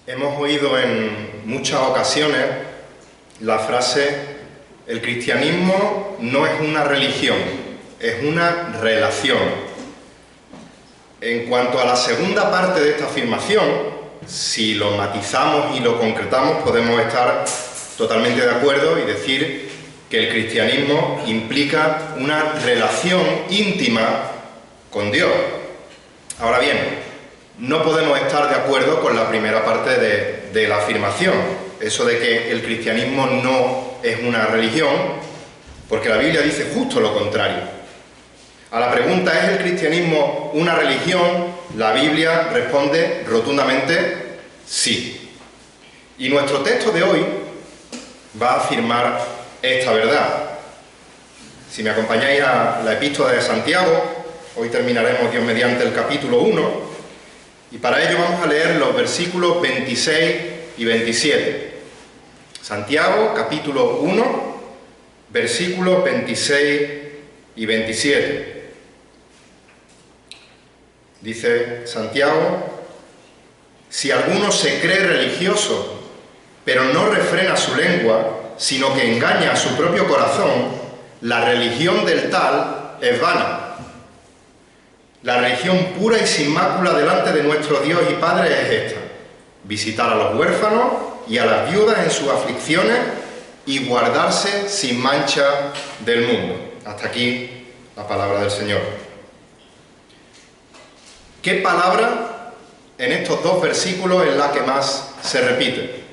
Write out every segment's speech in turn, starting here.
Hemos oído en muchas ocasiones la frase: el cristianismo no es una religión, es una relación. En cuanto a la segunda parte de esta afirmación, si lo matizamos y lo concretamos, podemos estar totalmente de acuerdo y decir que el cristianismo implica una relación íntima con Dios. Ahora bien, no podemos estar de acuerdo con la primera parte de la afirmación, eso de que el cristianismo no es una religión, porque la Biblia dice justo lo contrario. A la pregunta ¿es el cristianismo una religión?, la Biblia responde rotundamente sí. Y nuestro texto de hoy va a afirmar esta verdad. Si me acompañáis a la epístola de Santiago, hoy terminaremos, Dios mediante, el capítulo 1, y para ello vamos a leer los versículos 26 y 27. Santiago, capítulo 1, versículos 26 y 27. Dice Santiago: si alguno se cree religioso, pero no refrena su lengua, sino que engaña a su propio corazón, la religión del tal es vana. La religión pura y sin mácula delante de nuestro Dios y Padre es esta: visitar a los huérfanos y a las viudas en sus aflicciones y guardarse sin mancha del mundo. Hasta aquí la palabra del Señor. ¿Qué palabra en estos dos versículos es la que más se repite?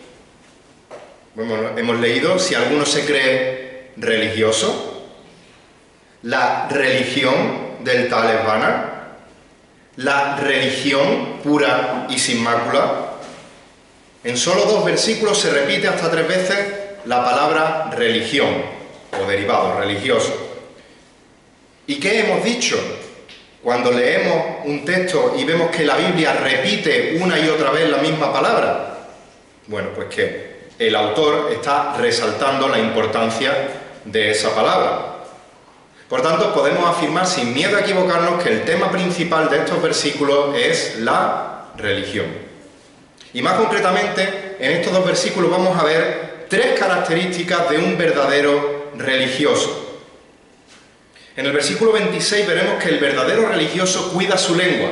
Bueno, hemos leído: si alguno se cree religioso, la religión del tal es vana. La religión pura y sin mácula. En solo dos versículos se repite hasta 3 veces la palabra religión, o derivado, religioso. ¿Y qué hemos dicho cuando leemos un texto y vemos que la Biblia repite una y otra vez la misma palabra? Bueno, pues que el autor está resaltando la importancia de esa palabra. Por tanto, podemos afirmar sin miedo a equivocarnos que el tema principal de estos versículos es la religión. Y más concretamente, en estos dos versículos vamos a ver 3 características de un verdadero religioso. En el versículo 26 veremos que el verdadero religioso cuida su lengua.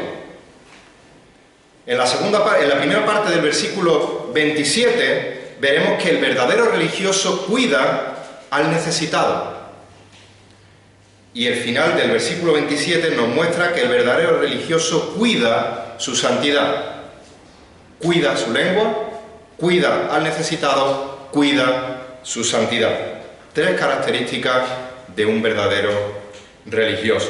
En la primera parte del versículo 27 veremos que el verdadero religioso cuida al necesitado. Y el final del versículo 27 nos muestra que el verdadero religioso cuida su santidad. Cuida su lengua, cuida al necesitado, cuida su santidad. 3 características de un verdadero religioso.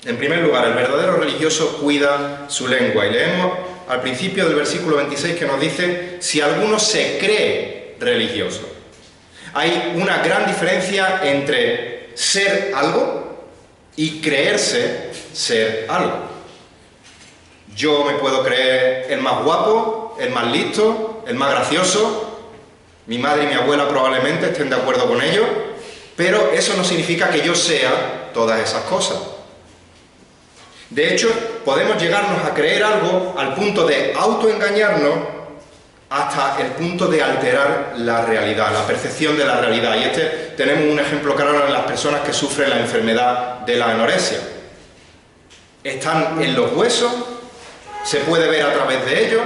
En primer lugar, el verdadero religioso cuida su lengua. Y leemos al principio del versículo 26 que nos dice: si alguno se cree religioso. Hay una gran diferencia entre ser algo y creerse ser algo. Yo me puedo creer el más guapo, el más listo, el más gracioso. Mi madre y mi abuela probablemente estén de acuerdo con ello, pero eso no significa que yo sea todas esas cosas. De hecho, podemos llegarnos a creer algo al punto de autoengañarnos, hasta el punto de alterar la realidad, la percepción de la realidad. Y tenemos un ejemplo claro en las personas que sufren la enfermedad de la anorexia. Están en los huesos, se puede ver a través de ellos,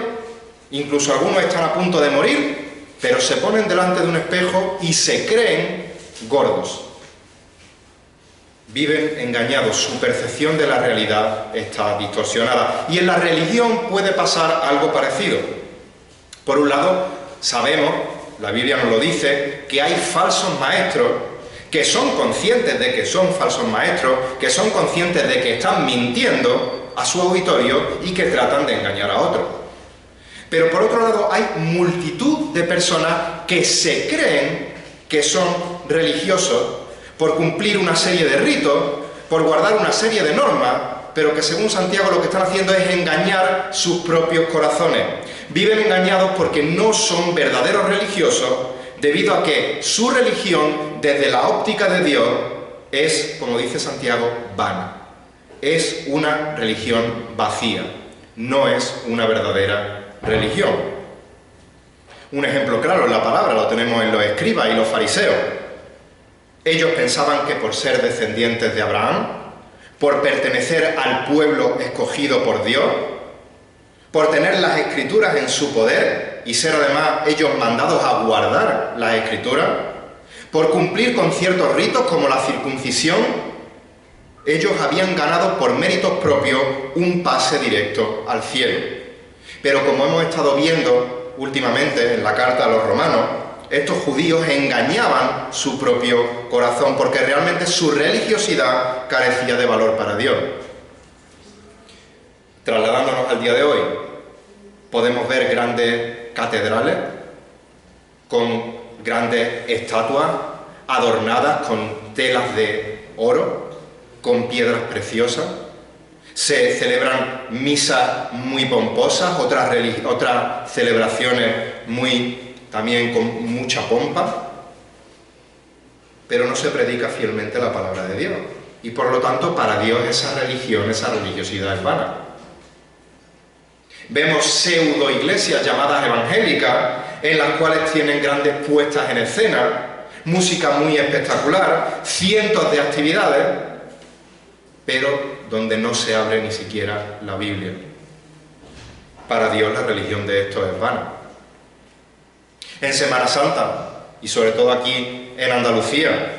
incluso algunos están a punto de morir, pero se ponen delante de un espejo y se creen gordos. Viven engañados, su percepción de la realidad está distorsionada. Y en la religión puede pasar algo parecido. Por un lado, sabemos, la Biblia nos lo dice, que hay falsos maestros que son conscientes de que son falsos maestros, que son conscientes de que están mintiendo a su auditorio y que tratan de engañar a otros. Pero por otro lado, hay multitud de personas que se creen que son religiosos por cumplir una serie de ritos, por guardar una serie de normas, pero que según Santiago lo que están haciendo es engañar sus propios corazones. Viven engañados porque no son verdaderos religiosos, debido a que su religión, desde la óptica de Dios, es, como dice Santiago, vana. Es una religión vacía, no es una verdadera religión. Un ejemplo claro en la palabra lo tenemos en los escribas y los fariseos. Ellos pensaban que por ser descendientes de Abraham, por pertenecer al pueblo escogido por Dios, por tener las escrituras en su poder y ser además ellos mandados a guardar las escrituras, por cumplir con ciertos ritos como la circuncisión, ellos habían ganado por méritos propios un pase directo al cielo. Pero como hemos estado viendo últimamente en la carta a los romanos, estos judíos engañaban su propio corazón porque realmente su religiosidad carecía de valor para Dios. Trasladándonos al día de hoy, podemos ver grandes catedrales con grandes estatuas adornadas con telas de oro, con piedras preciosas. Se celebran misas muy pomposas, otras celebraciones también con mucha pompa, pero no se predica fielmente la palabra de Dios. Y por lo tanto, para Dios esa religión, esa religiosidad es vana. Vemos pseudo iglesias llamadas evangélicas, en las cuales tienen grandes puestas en escena, música muy espectacular, cientos de actividades, pero donde no se abre ni siquiera la Biblia. Para Dios la religión de esto es vana. En Semana Santa, y sobre todo aquí en Andalucía,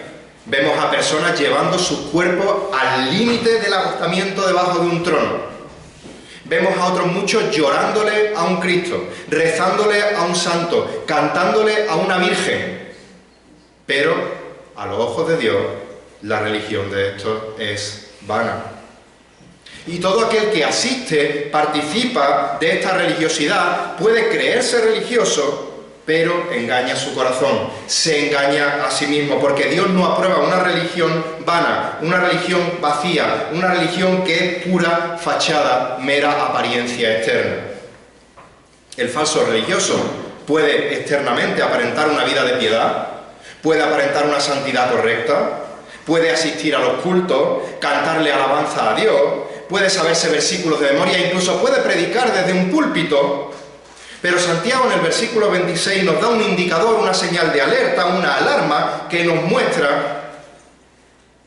vemos a personas llevando sus cuerpos al límite del agotamiento debajo de un trono. Vemos a otros muchos llorándole a un Cristo, rezándole a un santo, cantándole a una virgen. Pero, a los ojos de Dios, la religión de esto es vana. Y todo aquel que asiste, participa de esta religiosidad, puede creerse religioso, pero engaña su corazón, se engaña a sí mismo, porque Dios no aprueba una religión vana, una religión vacía, una religión que es pura fachada, mera apariencia externa. El falso religioso puede externamente aparentar una vida de piedad, puede aparentar una santidad correcta, puede asistir a los cultos, cantarle alabanza a Dios, puede saberse versículos de memoria, incluso puede predicar desde un púlpito. Pero Santiago en el versículo 26 nos da un indicador, una señal de alerta, una alarma que nos muestra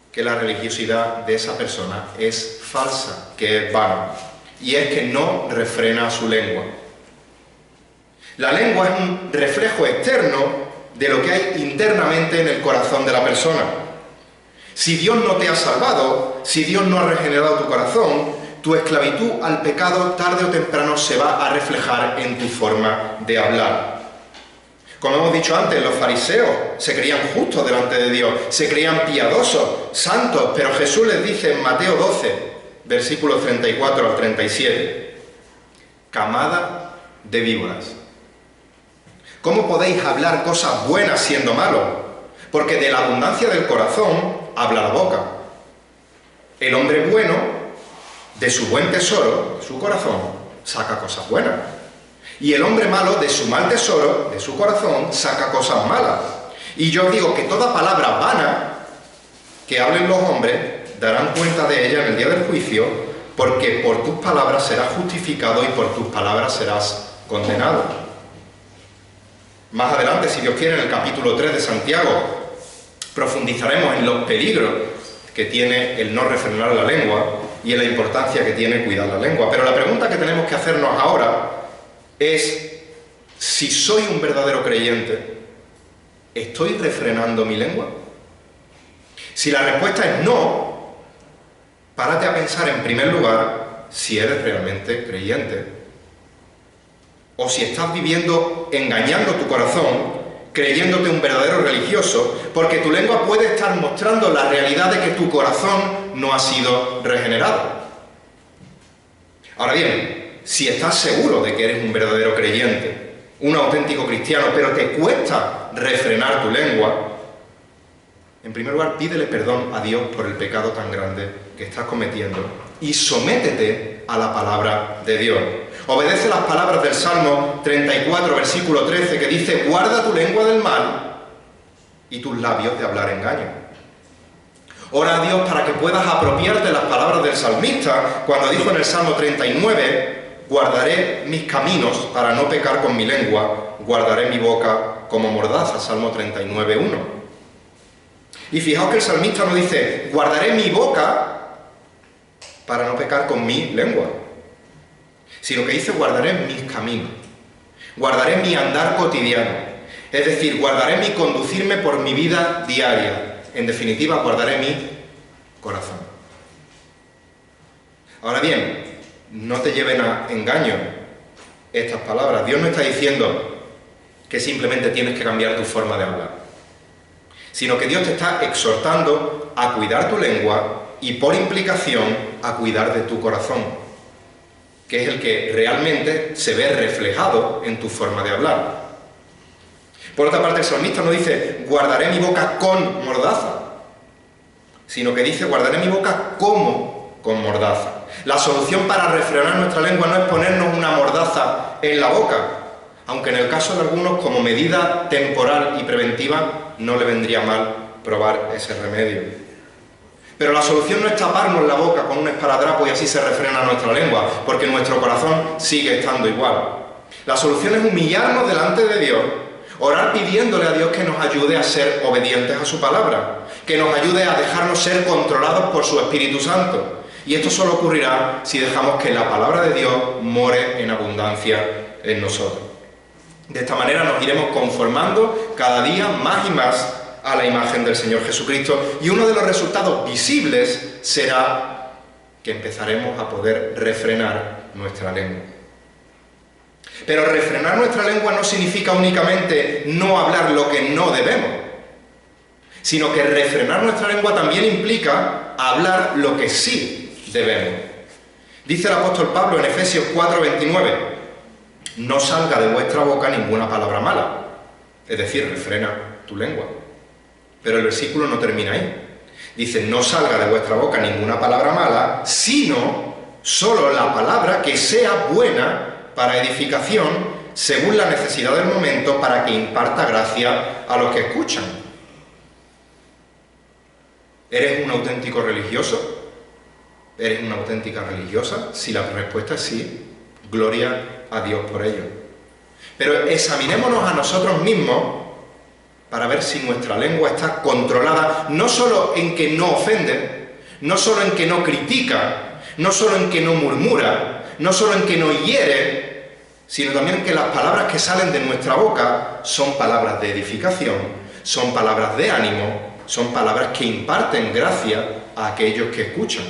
que la religiosidad de esa persona es falsa, que es vana, y es que no refrena su lengua. La lengua es un reflejo externo de lo que hay internamente en el corazón de la persona. Si Dios no te ha salvado, si Dios no ha regenerado tu corazón, tu esclavitud al pecado tarde o temprano se va a reflejar en tu forma de hablar. Como hemos dicho antes, los fariseos se creían justos delante de Dios, se creían piadosos, santos, pero Jesús les dice en Mateo 12, versículos 34 al 37, camada de víboras, ¿cómo podéis hablar cosas buenas siendo malos? Porque de la abundancia del corazón habla la boca. El hombre bueno, de su buen tesoro, de su corazón, saca cosas buenas. Y el hombre malo, de su mal tesoro, de su corazón, saca cosas malas. Y yo os digo que toda palabra vana que hablen los hombres darán cuenta de ella en el día del juicio, porque por tus palabras serás justificado y por tus palabras serás condenado. Más adelante, si Dios quiere, en el capítulo 3 de Santiago, profundizaremos en los peligros que tiene el no refrenar la lengua y en la importancia que tiene cuidar la lengua. Pero la pregunta que tenemos que hacernos ahora es, si soy un verdadero creyente, ¿estoy refrenando mi lengua? Si la respuesta es no, párate a pensar en primer lugar si eres realmente creyente. O si estás viviendo engañando tu corazón, creyéndote un verdadero religioso, porque tu lengua puede estar mostrando la realidad de que tu corazón no ha sido regenerado. Ahora bien, si estás seguro de que eres un verdadero creyente, un auténtico cristiano, pero te cuesta refrenar tu lengua, en primer lugar pídele perdón a Dios por el pecado tan grande que estás cometiendo y sométete a la palabra de Dios. Obedece las palabras del Salmo 34, versículo 13, que dice: guarda tu lengua del mal y tus labios de hablar engaño. Ora a Dios para que puedas apropiarte las palabras del salmista cuando dijo en el Salmo 39: guardaré mis caminos para no pecar con mi lengua, guardaré mi boca como mordaza, Salmo 39:1. Y fijaos que el salmista no dice, guardaré mi boca para no pecar con mi lengua, sino que dice, guardaré mis caminos, guardaré mi andar cotidiano, es decir, guardaré mi conducirme por mi vida diaria, en definitiva, guardaré mi corazón. Ahora bien, no te lleven a engaño estas palabras. Dios no está diciendo que simplemente tienes que cambiar tu forma de hablar, sino que Dios te está exhortando a cuidar tu lengua y, por implicación, a cuidar de tu corazón, que es el que realmente se ve reflejado en tu forma de hablar. Por otra parte, el salmista no dice, guardaré mi boca con mordaza, sino que dice, guardaré mi boca como con mordaza. La solución para refrenar nuestra lengua no es ponernos una mordaza en la boca, aunque en el caso de algunos, como medida temporal y preventiva, no le vendría mal probar ese remedio. Pero la solución no es taparnos la boca con un esparadrapo y así se refrena nuestra lengua, porque nuestro corazón sigue estando igual. La solución es humillarnos delante de Dios, orar pidiéndole a Dios que nos ayude a ser obedientes a su palabra, que nos ayude a dejarnos ser controlados por su Espíritu Santo. Y esto solo ocurrirá si dejamos que la palabra de Dios more en abundancia en nosotros. De esta manera nos iremos conformando cada día más y más a la imagen del Señor Jesucristo, y uno de los resultados visibles será que empezaremos a poder refrenar nuestra lengua. Pero refrenar nuestra lengua no significa únicamente no hablar lo que no debemos, sino que refrenar nuestra lengua también implica hablar lo que sí debemos. Dice el apóstol Pablo en Efesios 4:29, no salga de vuestra boca ninguna palabra mala, es decir, refrena tu lengua. Pero el versículo no termina ahí. Dice, no salga de vuestra boca ninguna palabra mala, sino solo la palabra que sea buena para edificación, según la necesidad del momento, para que imparta gracia a los que escuchan. ¿Eres un auténtico religioso? ¿Eres una auténtica religiosa? Si la respuesta es sí, gloria a Dios por ello. Pero examinémonos a nosotros mismos para ver si nuestra lengua está controlada, no solo en que no ofende, no solo en que no critica, no solo en que no murmura, no solo en que no hiere, sino también en que las palabras que salen de nuestra boca son palabras de edificación, son palabras de ánimo, son palabras que imparten gracia a aquellos que escuchan.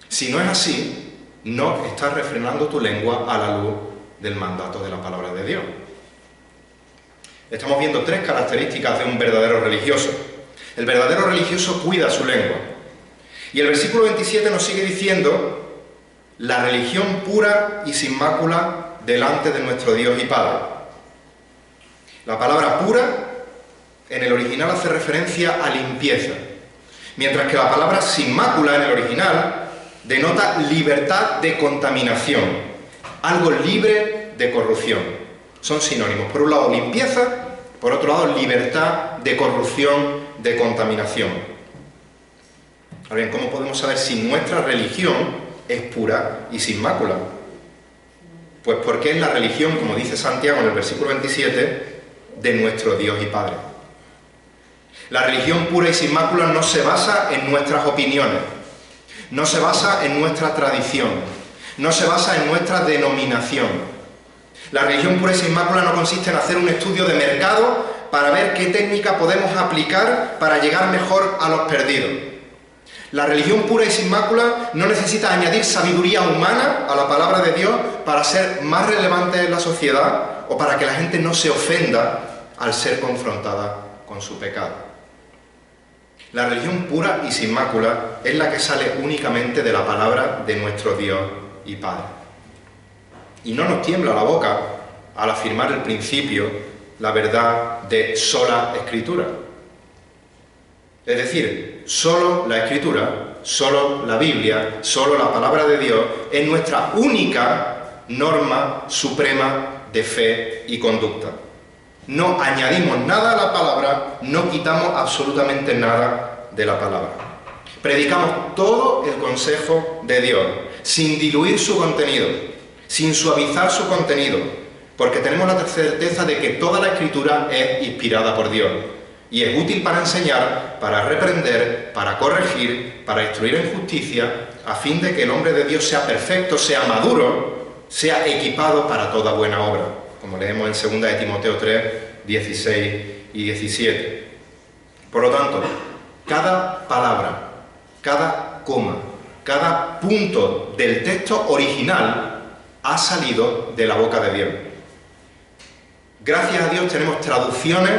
Si no es así, no estás refrenando tu lengua a la luz del mandato de la palabra de Dios. Estamos viendo tres características de un verdadero religioso. El verdadero religioso cuida su lengua. Y el versículo 27 nos sigue diciendo, la religión pura y sin mácula delante de nuestro Dios y Padre. La palabra pura en el original hace referencia a limpieza, mientras que la palabra sin mácula en el original denota libertad de contaminación, algo libre de corrupción. Son sinónimos. Por un lado, limpieza, por otro lado, libertad de corrupción, de contaminación. Ahora bien, ¿cómo podemos saber si nuestra religión es pura y sin mácula? Pues porque es la religión, como dice Santiago en el versículo 27, de nuestro Dios y Padre. La religión pura y sin mácula no se basa en nuestras opiniones, no se basa en nuestra tradición, no se basa en nuestra denominación. La religión pura y sin mácula no consiste en hacer un estudio de mercado para ver qué técnica podemos aplicar para llegar mejor a los perdidos. La religión pura y sin mácula no necesita añadir sabiduría humana a la palabra de Dios para ser más relevante en la sociedad o para que la gente no se ofenda al ser confrontada con su pecado. La religión pura y sin mácula es la que sale únicamente de la palabra de nuestro Dios y Padre. Y no nos tiembla la boca al afirmar el principio, la verdad de sola Escritura. Es decir, solo la Escritura, solo la Biblia, solo la palabra de Dios es nuestra única norma suprema de fe y conducta. No añadimos nada a la palabra, no quitamos absolutamente nada de la palabra. Predicamos todo el consejo de Dios, sin diluir su contenido, sin suavizar su contenido, porque tenemos la certeza de que toda la Escritura es inspirada por Dios y es útil para enseñar, para reprender, para corregir, para instruir en justicia, a fin de que el hombre de Dios sea perfecto, sea maduro, sea equipado para toda buena obra, como leemos en 2 de Timoteo 3, 16 y 17. Por lo tanto, cada palabra, cada coma, cada punto del texto original ha salido de la boca de Dios. Gracias a Dios tenemos traducciones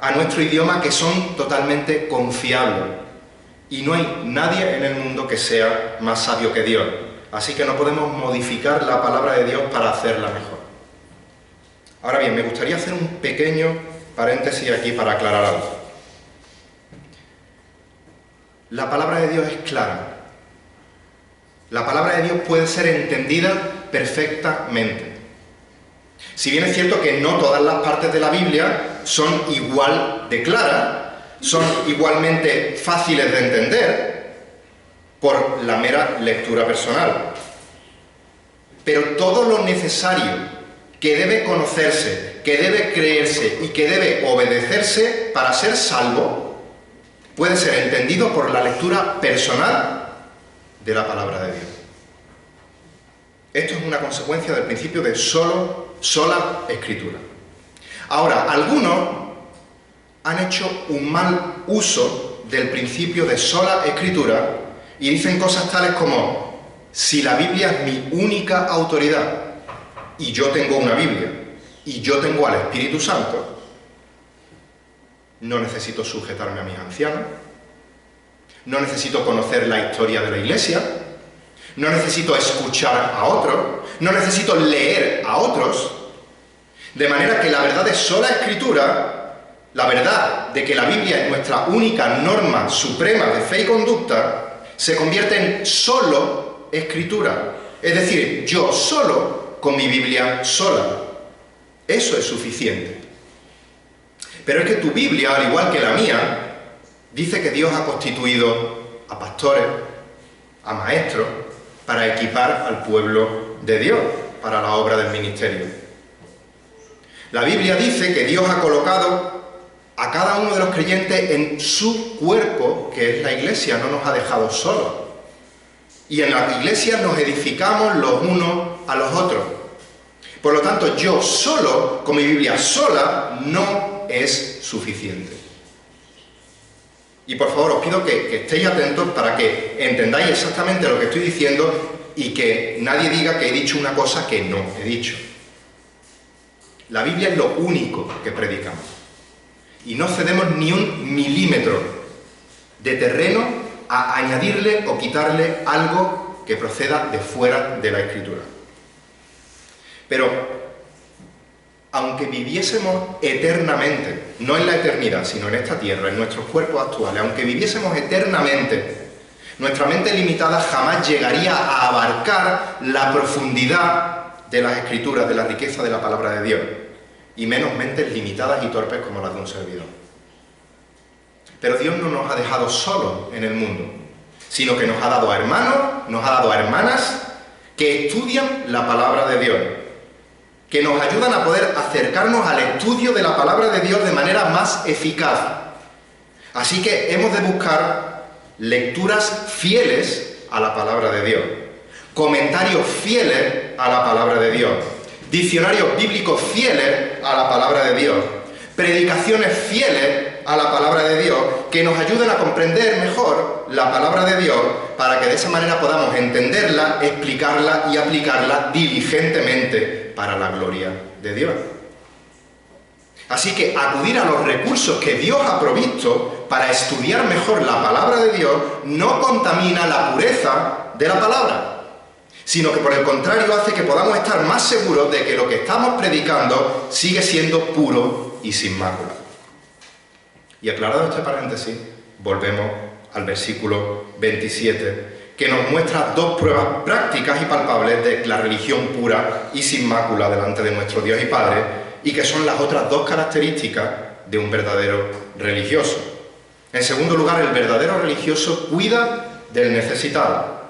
a nuestro idioma que son totalmente confiables. Y no hay nadie en el mundo que sea más sabio que Dios. Así que no podemos modificar la palabra de Dios para hacerla mejor. Ahora bien, me gustaría hacer un pequeño paréntesis aquí para aclarar algo. La palabra de Dios es clara. La palabra de Dios puede ser entendida perfectamente. Si bien es cierto que no todas las partes de la Biblia son igual de claras, son igualmente fáciles de entender por la mera lectura personal. Pero todo lo necesario que debe conocerse, que debe creerse y que debe obedecerse para ser salvo, puede ser entendido por la lectura personal de la palabra de Dios. Esto es una consecuencia del principio de sola escritura. Ahora, algunos han hecho un mal uso del principio de sola escritura y dicen cosas tales como: si la Biblia es mi única autoridad y yo tengo una Biblia y yo tengo al Espíritu Santo, no necesito sujetarme a mis ancianos, no necesito conocer la historia de la Iglesia, no necesito escuchar a otros, no necesito leer a otros, de manera que la verdad de sola escritura, la verdad de que la Biblia es nuestra única norma suprema de fe y conducta, se convierte en solo escritura. Es decir, yo solo con mi Biblia sola. Eso es suficiente. Pero es que tu Biblia, al igual que la mía, dice que Dios ha constituido a pastores, a maestros, para equipar al pueblo de Dios para la obra del ministerio. La Biblia dice que Dios ha colocado a cada uno de los creyentes en su cuerpo, que es la Iglesia, no nos ha dejado solos. Y en la Iglesia nos edificamos los unos a los otros. Por lo tanto, yo solo, con mi Biblia sola, no es suficiente. Y por favor, os pido que estéis atentos para que entendáis exactamente lo que estoy diciendo y que nadie diga que he dicho una cosa que no he dicho. La Biblia es lo único que predicamos. Y no cedemos ni un milímetro de terreno a añadirle o quitarle algo que proceda de fuera de la Escritura. Pero, aunque viviésemos eternamente, no en la eternidad, sino en esta tierra, en nuestros cuerpos actuales, aunque viviésemos eternamente, nuestra mente limitada jamás llegaría a abarcar la profundidad de las Escrituras, de la riqueza de la palabra de Dios, y menos mentes limitadas y torpes como las de un servidor. Pero Dios no nos ha dejado solos en el mundo, sino que nos ha dado a hermanos, nos ha dado a hermanas que estudian la palabra de Dios, que nos ayudan a poder acercarnos al estudio de la palabra de Dios de manera más eficaz. Así que hemos de buscar lecturas fieles a la palabra de Dios, comentarios fieles a la palabra de Dios, diccionarios bíblicos fieles a la palabra de Dios, predicaciones fieles a la palabra de Dios, que nos ayuden a comprender mejor la palabra de Dios, para que de esa manera podamos entenderla, explicarla y aplicarla diligentemente para la gloria de Dios. Así que acudir a los recursos que Dios ha provisto para estudiar mejor la palabra de Dios no contamina la pureza de la palabra, sino que por el contrario hace que podamos estar más seguros de que lo que estamos predicando sigue siendo puro y sin mácula. Y aclarado este paréntesis, volvemos al versículo 27, que nos muestra dos pruebas prácticas y palpables de la religión pura y sin mácula delante de nuestro Dios y Padre, y que son las otras dos características de un verdadero religioso. En segundo lugar, el verdadero religioso cuida del necesitado.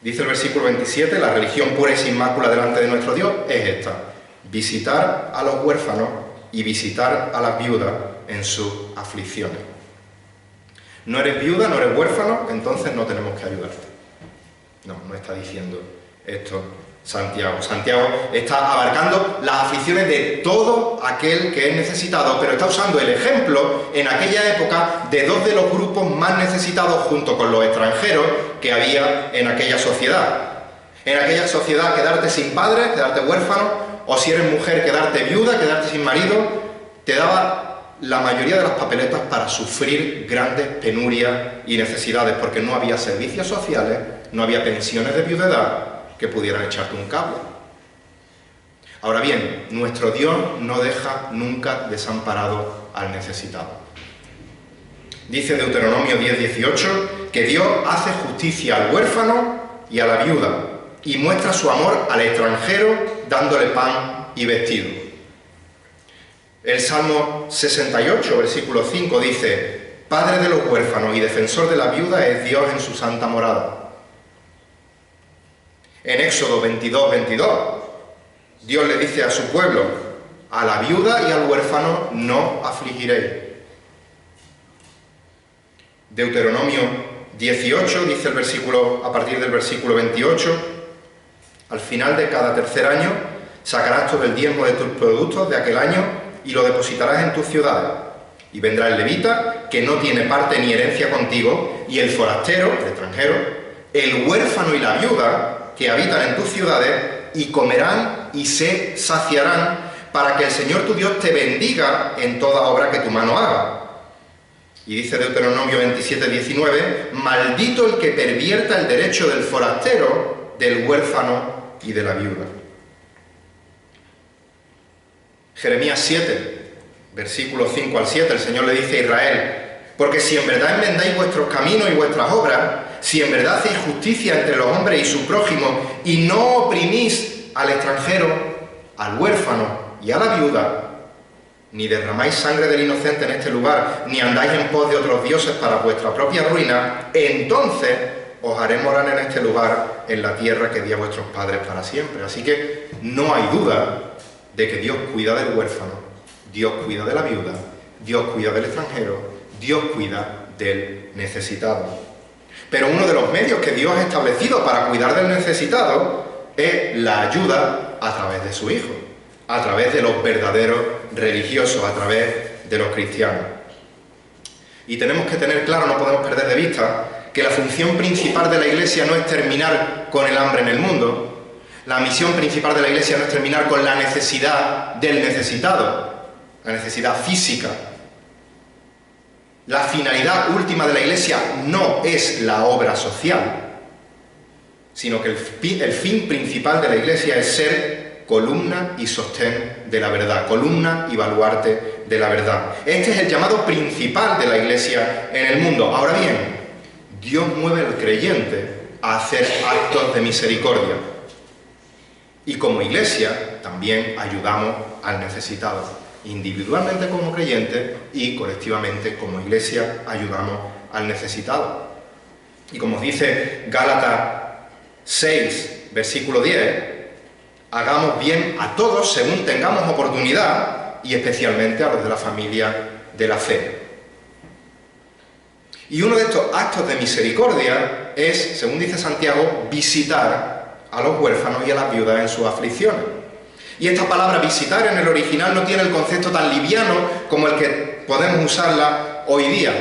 Dice el versículo 27, la religión pura y sin mácula delante de nuestro Dios es esta: visitar a los huérfanos y visitar a las viudas en sus aflicciones. No eres viuda, no eres huérfano, entonces no tenemos que ayudarte. No, no está diciendo esto Santiago. Santiago está abarcando las aflicciones de todo aquel que es necesitado, pero está usando el ejemplo en aquella época de dos de los grupos más necesitados junto con los extranjeros que había en aquella sociedad. En aquella sociedad, quedarte sin padre, quedarte huérfano, o si eres mujer, quedarte viuda, quedarte sin marido, te daba la mayoría de las papeletas para sufrir grandes penurias y necesidades, porque no había servicios sociales, no había pensiones de viudedad que pudieran echarte un cable. Ahora bien, nuestro Dios no deja nunca desamparado al necesitado. Dice Deuteronomio 10:18 que Dios hace justicia al huérfano y a la viuda y muestra su amor al extranjero dándole pan y vestido. El Salmo 68, versículo 5 dice: Padre de los huérfanos y defensor de la viuda es Dios en su santa morada. En Éxodo 22:22, Dios le dice a su pueblo: a la viuda y al huérfano no afligiréis. Deuteronomio 18 dice el versículo, a partir del versículo 28, al final de cada tercer año sacarás todo el diezmo de tus productos de aquel año y lo depositarás en tus ciudades. Y vendrá el levita, que no tiene parte ni herencia contigo, y el forastero, el extranjero, el huérfano y la viuda, que habitan en tus ciudades, y comerán y se saciarán, para que el Señor tu Dios te bendiga en toda obra que tu mano haga. Y dice Deuteronomio 27:19, maldito el que pervierta el derecho del forastero, del huérfano y de la viuda. Jeremías 7, versículos 5 al 7, el Señor le dice a Israel: porque si en verdad enmendáis vuestros caminos y vuestras obras, si en verdad hacéis justicia entre los hombres y su prójimo, y no oprimís al extranjero, al huérfano y a la viuda, ni derramáis sangre del inocente en este lugar, ni andáis en pos de otros dioses para vuestra propia ruina, entonces os haré morar en este lugar, en la tierra que di a vuestros padres para siempre. Así que no hay duda de que Dios cuida del huérfano, Dios cuida de la viuda, Dios cuida del extranjero, Dios cuida del necesitado. Pero uno de los medios que Dios ha establecido para cuidar del necesitado es la ayuda a través de su Hijo, a través de los verdaderos religiosos, a través de los cristianos. Y tenemos que tener claro, no podemos perder de vista, que la función principal de la Iglesia no es terminar con el hambre en el mundo. La misión principal de la Iglesia no es terminar con la necesidad del necesitado, la necesidad física. La finalidad última de la Iglesia no es la obra social, sino que el fin principal de la Iglesia es ser columna y sostén de la verdad, columna y baluarte de la verdad. Este es el llamado principal de la Iglesia en el mundo. Ahora bien, Dios mueve al creyente a hacer actos de misericordia. Y como Iglesia también ayudamos al necesitado, individualmente como creyentes y colectivamente como Iglesia ayudamos al necesitado. Y como dice Gálatas 6, versículo 10, hagamos bien a todos según tengamos oportunidad y especialmente a los de la familia de la fe. Y uno de estos actos de misericordia es, según dice Santiago, visitar a los huérfanos y a las viudas en sus aflicciones. Y esta palabra visitar en el original no tiene el concepto tan liviano como el que podemos usarla hoy día.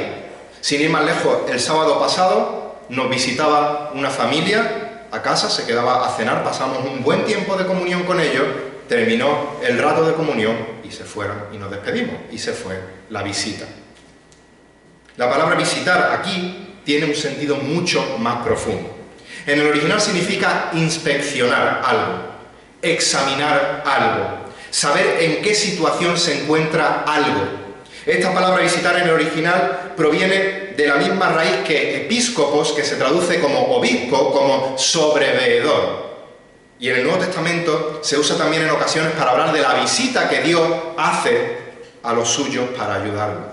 Sin ir más lejos, el sábado pasado nos visitaba una familia a casa, se quedaba a cenar, pasamos un buen tiempo de comunión con ellos, terminó el rato de comunión y se fueron y nos despedimos y se fue la visita. La palabra visitar aquí tiene un sentido mucho más profundo. En el original significa inspeccionar algo, examinar algo, saber en qué situación se encuentra algo. Esta palabra visitar en el original proviene de la misma raíz que episcopos, que se traduce como obispo, como sobreveedor. Y en el Nuevo Testamento se usa también en ocasiones para hablar de la visita que Dios hace a los suyos para ayudarlos.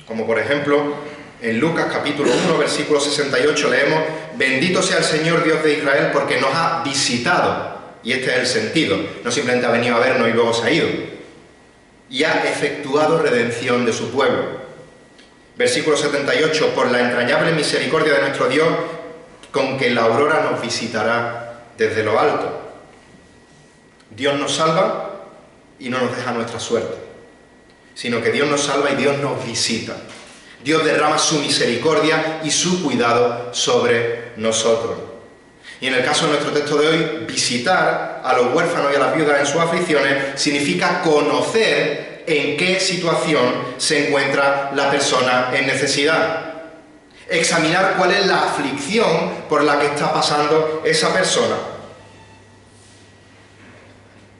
Como por ejemplo, en Lucas capítulo 1, versículo 68 leemos: bendito sea el Señor Dios de Israel porque nos ha visitado Y este es el sentido. No simplemente ha venido a vernos y luego se ha ido. Y ha efectuado redención de su pueblo. Versículo 78, por la entrañable misericordia de nuestro Dios, con que la aurora nos visitará desde lo alto. Dios nos salva y no nos deja nuestra suerte, sino que Dios nos salva y Dios nos visita. Dios derrama su misericordia y su cuidado sobre nosotros. Y en el caso de nuestro texto de hoy, visitar a los huérfanos y a las viudas en sus aflicciones significa conocer en qué situación se encuentra la persona en necesidad. Examinar cuál es la aflicción por la que está pasando esa persona.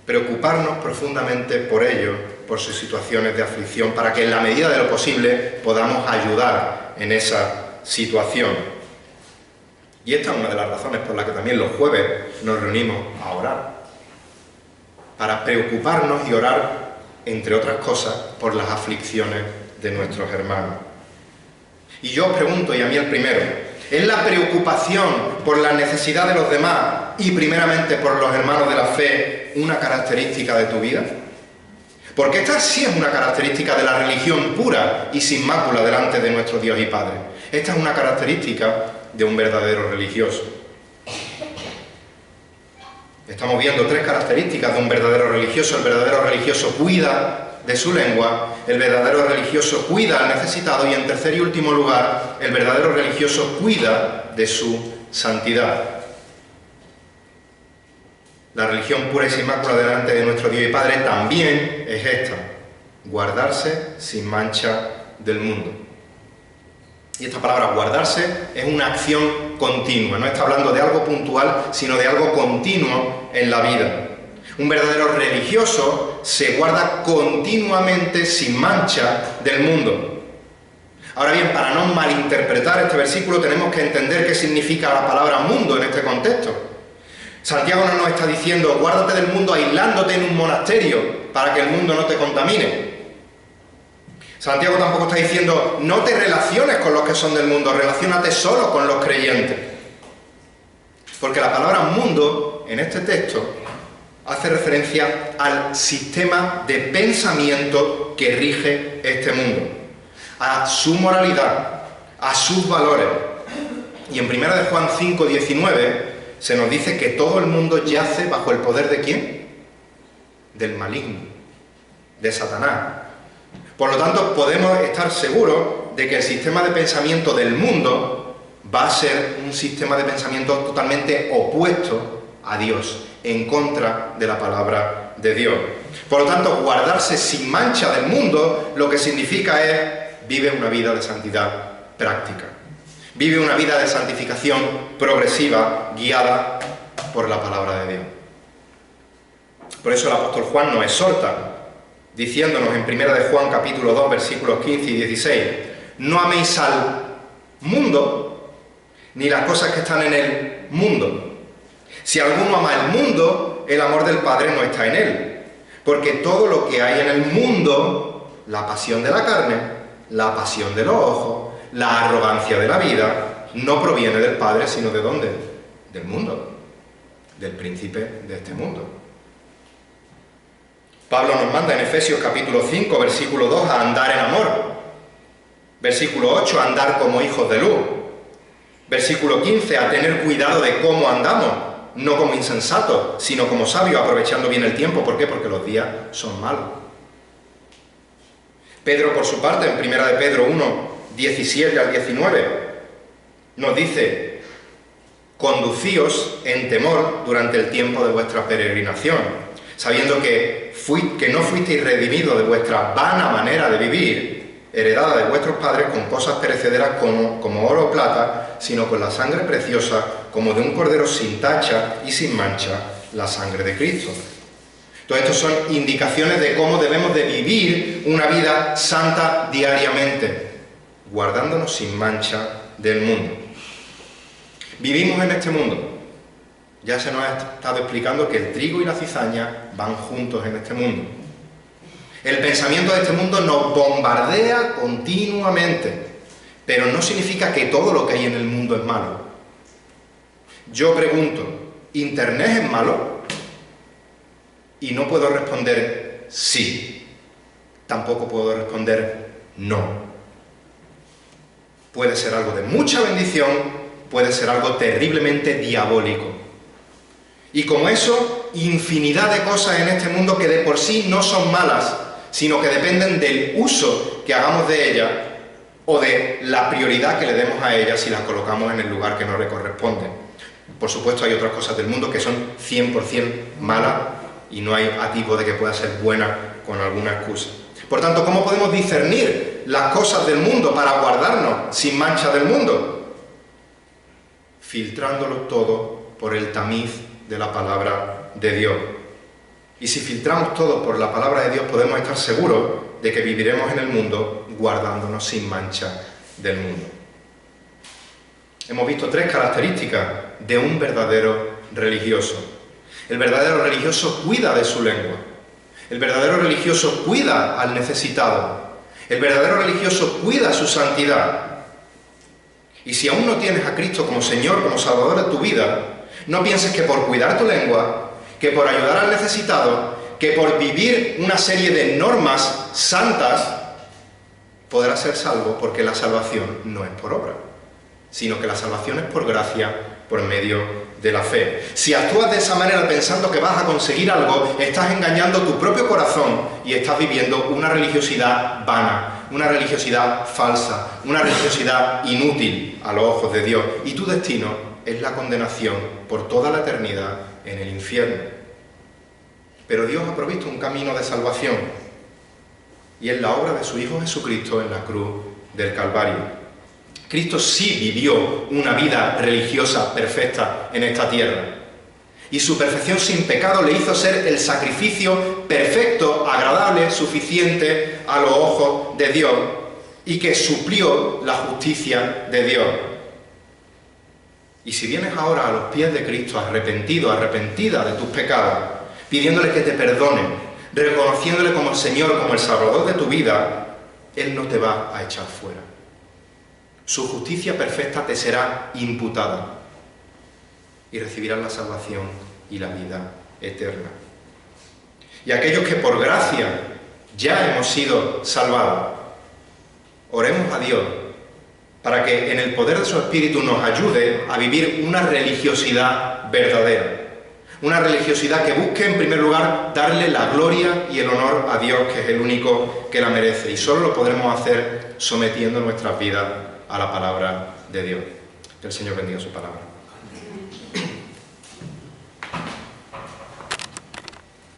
Preocuparnos profundamente por ellos, por sus situaciones de aflicción, para que en la medida de lo posible podamos ayudar en esa situación. Y esta es una de las razones por las que también los jueves nos reunimos a orar. Para preocuparnos y orar, entre otras cosas, por las aflicciones de nuestros hermanos. Y yo os pregunto, y a mí el primero, ¿es la preocupación por la necesidad de los demás y primeramente por los hermanos de la fe una característica de tu vida? Porque esta sí es una característica de la religión pura y sin mácula delante de nuestro Dios y Padre. Esta es una característica de un verdadero religioso. Estamos viendo tres características de un verdadero religioso. El verdadero religioso cuida de su lengua, el verdadero religioso cuida al necesitado y en tercer y último lugar, el verdadero religioso cuida de su santidad. La religión pura y sin mácula delante de nuestro Dios y Padre también es esta: guardarse sin mancha del mundo. Y esta palabra guardarse es una acción continua, no está hablando de algo puntual, sino de algo continuo en la vida. Un verdadero religioso se guarda continuamente sin mancha del mundo. Ahora bien, para no malinterpretar este versículo tenemos que entender qué significa la palabra mundo en este contexto. Santiago no nos está diciendo guárdate del mundo aislándote en un monasterio para que el mundo no te contamine. Santiago tampoco está diciendo no te relaciones con los que son del mundo, relaciónate solo con los creyentes. Porque la palabra mundo en este texto hace referencia al sistema de pensamiento que rige este mundo, a su moralidad, a sus valores. Y en 1 Juan 5:19 se nos dice que todo el mundo yace bajo el poder ¿de quién? Del maligno, de Satanás. Por lo tanto, podemos estar seguros de que el sistema de pensamiento del mundo va a ser un sistema de pensamiento totalmente opuesto a Dios, en contra de la palabra de Dios. Por lo tanto, guardarse sin mancha del mundo, lo que significa es vive una vida de santidad práctica. Vive una vida de santificación progresiva, guiada por la palabra de Dios. Por eso el apóstol Juan nos exhorta, diciéndonos en 1 Juan capítulo 2, versículos 15 y 16, no améis al mundo, ni las cosas que están en el mundo. Si alguno ama el mundo, el amor del Padre no está en él. Porque todo lo que hay en el mundo, la pasión de la carne, la pasión de los ojos, la arrogancia de la vida, no proviene del Padre, sino ¿de dónde? Del mundo, del príncipe de este mundo. Pablo nos manda en Efesios capítulo 5, versículo 2, a andar en amor. Versículo 8, a andar como hijos de luz. Versículo 15, a tener cuidado de cómo andamos, no como insensatos, sino como sabios, aprovechando bien el tiempo. ¿Por qué? Porque los días son malos. Pedro, por su parte, en 1 de Pedro 1, 17 al 19, nos dice: conducíos en temor durante el tiempo de vuestra peregrinación, sabiendo que no fuisteis redimidos de vuestra vana manera de vivir, heredada de vuestros padres con cosas perecederas como oro o plata, sino con la sangre preciosa, como de un cordero sin tacha y sin mancha, la sangre de Cristo. Todo esto son indicaciones de cómo debemos de vivir una vida santa diariamente, guardándonos sin mancha del mundo. Vivimos en este mundo. Ya se nos ha estado explicando que el trigo y la cizaña van juntos en este mundo. El pensamiento de este mundo nos bombardea continuamente, pero no significa que todo lo que hay en el mundo es malo. Yo pregunto, ¿Internet es malo? Y no puedo responder sí. Tampoco puedo responder no. Puede ser algo de mucha bendición, puede ser algo terriblemente diabólico. Y como eso, infinidad de cosas en este mundo que de por sí no son malas, sino que dependen del uso que hagamos de ellas o de la prioridad que le demos a ellas si las colocamos en el lugar que no le corresponde. Por supuesto, hay otras cosas del mundo que son 100% malas y no hay atisbo de que pueda ser buena con alguna excusa. Por tanto, ¿cómo podemos discernir las cosas del mundo para guardarnos sin mancha del mundo? Filtrándolo todo por el tamiz de la palabra de Dios. Y si filtramos todo por la palabra de Dios, podemos estar seguros de que viviremos en el mundo guardándonos sin mancha del mundo. Hemos visto 3 características de un verdadero religioso. El verdadero religioso cuida de su lengua. El verdadero religioso cuida al necesitado. El verdadero religioso cuida su santidad. Y si aún no tienes a Cristo como Señor, como Salvador de tu vida, no pienses que por cuidar tu lengua, que por ayudar al necesitado, que por vivir una serie de normas santas, podrás ser salvo, porque la salvación no es por obra, sino que la salvación es por gracia, por medio de la fe. Si actúas de esa manera pensando que vas a conseguir algo, estás engañando tu propio corazón y estás viviendo una religiosidad vana, una religiosidad falsa, una religiosidad inútil a los ojos de Dios. Y tu destino es la condenación por toda la eternidad en el infierno. Pero Dios ha provisto un camino de salvación, y es la obra de su Hijo Jesucristo en la cruz del Calvario. Cristo sí vivió una vida religiosa perfecta en esta tierra, y su perfección sin pecado le hizo ser el sacrificio perfecto, agradable, suficiente a los ojos de Dios, y que suplió la justicia de Dios. Y si vienes ahora a los pies de Cristo arrepentido, arrepentida de tus pecados, pidiéndole que te perdone, reconociéndole como el Señor, como el Salvador de tu vida, Él no te va a echar fuera. Su justicia perfecta te será imputada y recibirás la salvación y la vida eterna. Y aquellos que por gracia ya hemos sido salvados, oremos a Dios para que en el poder de su Espíritu nos ayude a vivir una religiosidad verdadera. Una religiosidad que busque, en primer lugar, darle la gloria y el honor a Dios, que es el único que la merece. Y solo lo podremos hacer sometiendo nuestras vidas a la palabra de Dios. Que el Señor bendiga su palabra.